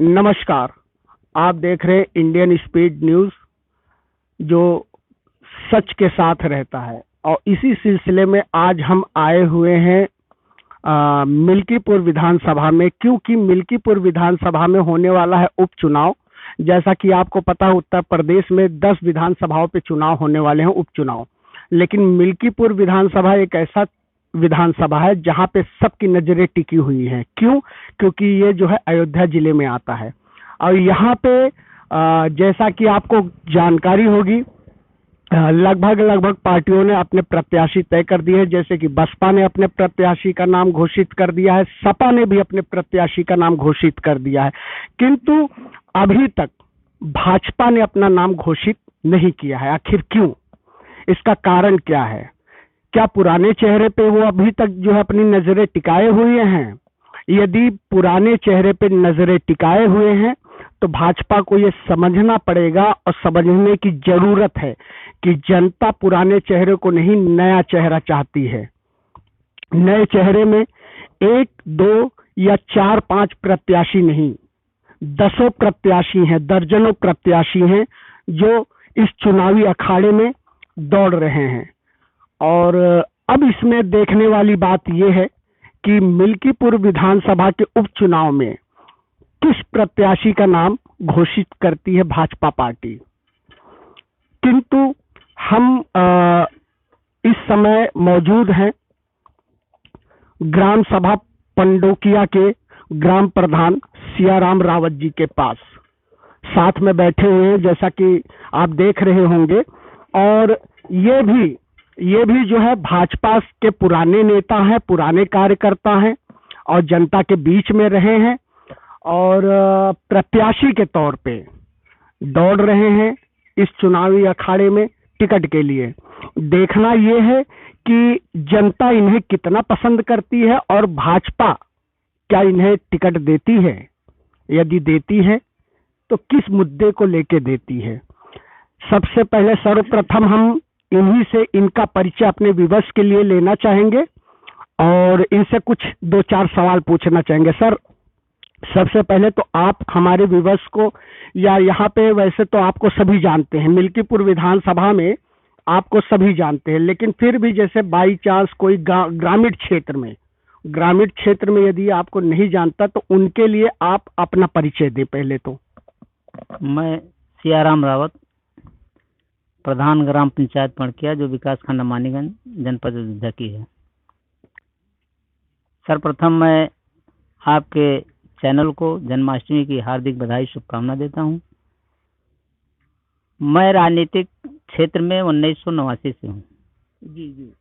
नमस्कार। आप देख रहे हैं इंडियन स्पीड न्यूज, जो सच के साथ रहता है। और इसी सिलसिले में आज हम आए हुए हैं मिल्कीपुर विधानसभा में, क्योंकि मिल्कीपुर विधानसभा में होने वाला है उपचुनाव। जैसा कि आपको पता है, उत्तर प्रदेश में 10 विधानसभाओं पे चुनाव होने वाले हैं, उपचुनाव। लेकिन मिल्कीपुर विधानसभा एक ऐसा विधानसभा है जहां पे सबकी नजरें टिकी हुई हैं। क्यों? क्योंकि ये जो है अयोध्या जिले में आता है। और यहाँ पे जैसा कि आपको जानकारी होगी, लगभग पार्टियों ने अपने प्रत्याशी तय कर दिए हैं। जैसे कि बसपा ने अपने प्रत्याशी का नाम घोषित कर दिया है, सपा ने भी अपने प्रत्याशी का नाम घोषित कर दिया है। किंतु अभी तक भाजपा ने अपना नाम घोषित नहीं किया है। आखिर क्यों? इसका कारण क्या है? क्या पुराने चेहरे पे वो अभी तक जो है अपनी नजरें टिकाए हुए हैं? यदि पुराने चेहरे पे नजरें टिकाए हुए हैं तो भाजपा को ये समझना पड़ेगा और समझने की जरूरत है कि जनता पुराने चेहरे को नहीं, नया चेहरा चाहती है। नए चेहरे में 1, 2 या 4, 5 प्रत्याशी नहीं, दसों प्रत्याशी हैं, दर्जनों प्रत्याशी हैं जो इस चुनावी अखाड़े में दौड़ रहे हैं। और अब इसमें देखने वाली बात यह है कि मिल्कीपुर विधानसभा के उपचुनाव में किस प्रत्याशी का नाम घोषित करती है भाजपा पार्टी। किंतु हम इस समय मौजूद हैं ग्राम सभा पंडोकिया के ग्राम प्रधान सियाराम रावत जी के पास। साथ में बैठे हुए हैं, जैसा कि आप देख रहे होंगे। और ये भी जो है भाजपा के पुराने नेता हैं, पुराने कार्यकर्ता हैं और जनता के बीच में रहे हैं और प्रत्याशी के तौर पे दौड़ रहे हैं इस चुनावी अखाड़े में टिकट के लिए। देखना यह है कि जनता इन्हें कितना पसंद करती है और भाजपा क्या इन्हें टिकट देती है। यदि देती है तो किस मुद्दे को लेके देती है। सबसे पहले सर्वप्रथम हम इन्हीं से इनका परिचय अपने विवश के लिए लेना चाहेंगे और इनसे कुछ 2-4 सवाल पूछना चाहेंगे। सर, सबसे पहले तो आप हमारे विवश को, या यहाँ पे वैसे तो आपको सभी जानते हैं, मिल्कीपुर विधानसभा में आपको सभी जानते हैं, लेकिन फिर भी जैसे बाई चांस कोई ग्रामीण क्षेत्र में यदि आपको नहीं जानता तो उनके लिए आप अपना परिचय दें पहले तो। मैं सियाराम रावत, प्रधान ग्राम पंचायत पणकिया, जो विकास खंड मानीगंज, जनपद अयोध्या की है। सर्वप्रथम मैं आपके चैनल को जन्माष्टमी की हार्दिक बधाई, शुभकामना देता हूं। मैं राजनीतिक क्षेत्र में 1989 से हूं। जी।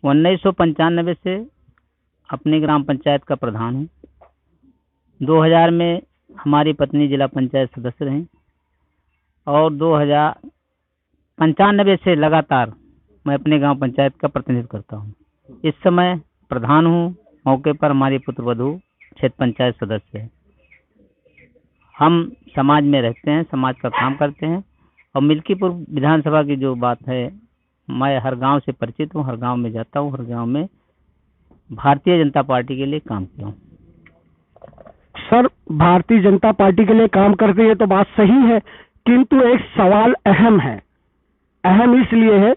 1995 से अपनी ग्राम पंचायत का प्रधान हूं। 2000 में हमारी पत्नी जिला पंचायत सदस्य रहीं और 2095 से लगातार मैं अपने गांव पंचायत का प्रतिनिधित्व करता हूं। इस समय प्रधान हूं। मौके पर हमारी पुत्रवधू क्षेत्र पंचायत सदस्य है। हम समाज में रहते हैं, समाज का काम करते हैं। और मिल्कीपुर विधानसभा की जो बात है, मैं हर गांव से परिचित हूं, हर गांव में जाता हूं, हर गांव में भारतीय जनता पार्टी के लिए काम किया हूं। सर, भारतीय जनता पार्टी के लिए काम करते हैं तो बात सही है, किंतु एक सवाल अहम है। अहम इसलिए है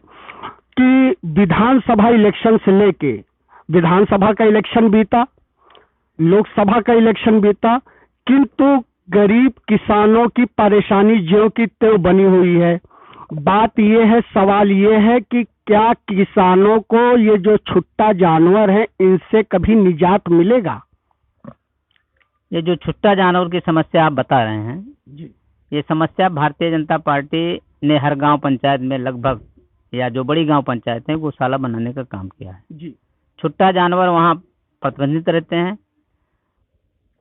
कि विधानसभा इलेक्शन से लेके, विधानसभा का इलेक्शन बीता, लोकसभा का इलेक्शन बीता, किंतु गरीब किसानों की परेशानी ज्यों की त्यों बनी हुई है। बात यह है, सवाल यह है कि क्या किसानों को ये जो छुट्टा जानवर है इनसे कभी निजात मिलेगा? ये जो छुट्टा जानवर की समस्या आप बता रहे हैं जी, ये समस्या भारतीय जनता पार्टी ने हर गांव पंचायत में लगभग, या जो बड़ी गांव पंचायत है, गौशाला बनाने का काम किया है जी। छुट्टा जानवर वहां प्रतिबंधित रहते हैं।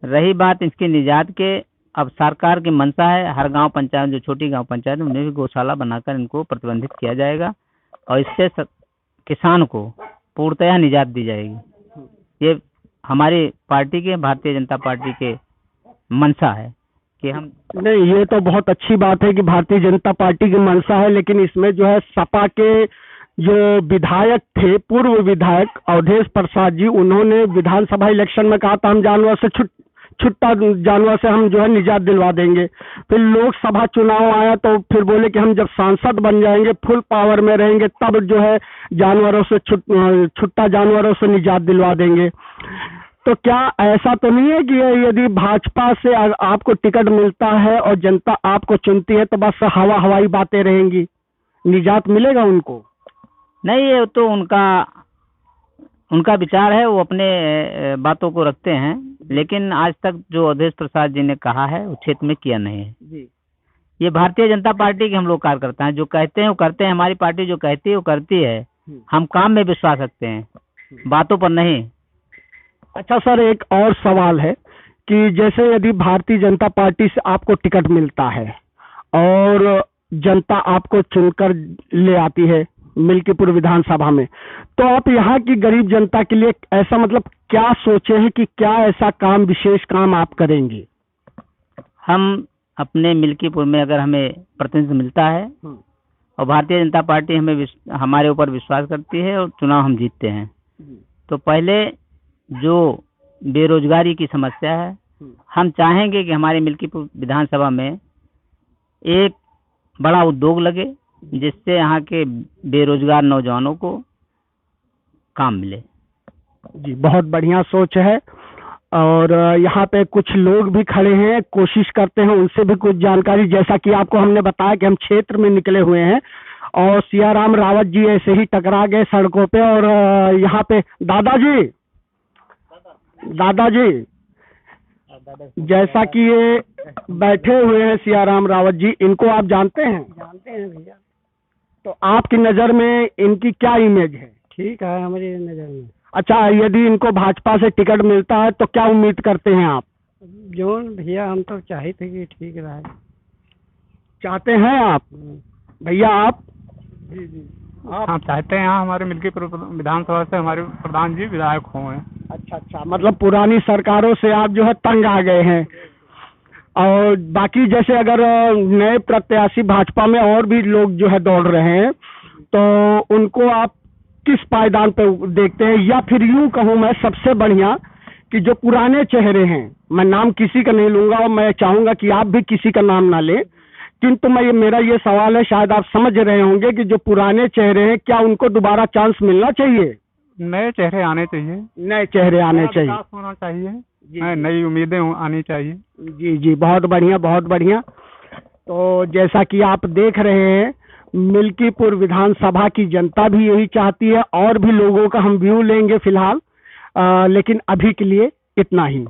रही बात इसकी निजात के, अब सरकार की मंशा है हर गांव पंचायत, जो छोटी गांव पंचायत है, उन्हें भी गौशाला बनाकर इनको प्रतिबंधित किया जाएगा और इससे किसान को पूर्णतया निजात दी जाएगी। ये हमारी पार्टी के, भारतीय जनता पार्टी के मंशा है कि हम नहीं। ये तो बहुत अच्छी बात है कि भारतीय जनता पार्टी की मंशा है, लेकिन इसमें जो है सपा के जो विधायक थे, पूर्व विधायक अवधेश प्रसाद जी, उन्होंने विधानसभा इलेक्शन में कहा था हम जानवर से छुट्टा जानवर से हम जो है निजात दिलवा देंगे। फिर लोकसभा चुनाव आया तो फिर बोले कि हम जब सांसद बन जाएंगे, फुल पावर में रहेंगे, तब जो है जानवरों से छुट्टा जानवरों से निजात दिलवा देंगे। तो क्या ऐसा तो नहीं है कि यदि भाजपा से आपको टिकट मिलता है और जनता आपको चुनती है तो बस हवाई बातें रहेंगी, निजात मिलेगा उनको? नहीं, ये तो उनका विचार है, वो अपने बातों को रखते हैं, लेकिन आज तक जो अवधेश प्रसाद जी ने कहा है वो क्षेत्र में किया नहीं है जी। ये भारतीय जनता पार्टी के हम लोग कार्यकर्ता हैं, जो कहते हैं वो करते हैं। हमारी पार्टी जो कहती है वो करती है। हम काम में विश्वास रखते हैं, बातों पर नहीं। अच्छा सर, एक और सवाल है कि जैसे यदि भारतीय जनता पार्टी से आपको टिकट मिलता है और जनता आपको चुनकर ले आती है मिल्कीपुर विधानसभा में, तो आप यहाँ की गरीब जनता के लिए ऐसा मतलब क्या सोचे हैं कि क्या ऐसा काम, विशेष काम आप करेंगे? हम अपने मिल्कीपुर में अगर हमें प्रतिनिधित्व मिलता है और भारतीय जनता पार्टी हमारे ऊपर विश्वास करती है और चुनाव हम जीतते हैं, तो पहले जो बेरोजगारी की समस्या है, हम चाहेंगे कि हमारे मिल्कीपुर विधानसभा में एक बड़ा उद्योग लगे जिससे यहाँ के बेरोजगार नौजवानों को काम मिले। जी, बहुत बढ़िया सोच है। और यहाँ पे कुछ लोग भी खड़े हैं, कोशिश करते हैं उनसे भी कुछ जानकारी। जैसा कि आपको हमने बताया कि हम क्षेत्र में निकले हुए हैं और सियाराम रावत जी ऐसे ही टकरा गए सड़कों पे। और यहाँ पे दादाजी जैसा कि ये बैठे हुए हैं सियाराम रावत जी, इनको आप जानते हैं? जानते हैं भैया। तो आपकी नज़र में इनकी क्या इमेज है? ठीक है हमारी नज़र में। अच्छा, यदि इनको भाजपा से टिकट मिलता है तो क्या उम्मीद करते हैं आप? जो भैया हम तो चाहते कि ठीक रहे। चाहते हैं आप? भैया आप? जी जी, हम चाहते हैं हमारे मिल्कीपुर विधानसभा से हमारे प्रधान जी विधायक हुए हैं। अच्छा, मतलब पुरानी सरकारों से आप जो है तंग आ गए हैं। और बाकी जैसे अगर नए प्रत्याशी भाजपा में और भी लोग जो है दौड़ रहे हैं तो उनको आप किस पायदान पे देखते हैं? या फिर यूं कहूं मैं सबसे बढ़िया कि जो पुराने चेहरे हैं, मैं नाम किसी का नहीं लूंगा और मैं चाहूंगा कि आप भी किसी का नाम ना लें, किंतु मेरा ये सवाल है, शायद आप समझ रहे होंगे कि जो पुराने चेहरे हैं क्या उनको दोबारा चांस मिलना चाहिए? नए चेहरे आने चाहिए। नए चेहरे आने चाहिए, होना चाहिए, नई उम्मीदें आनी चाहिए। जी जी, बहुत बढ़िया, बहुत बढ़िया। तो जैसा कि आप देख रहे हैं, मिल्कीपुर विधानसभा की जनता भी यही चाहती है। और भी लोगों का हम व्यू लेंगे फिलहाल, लेकिन अभी के लिए इतना ही।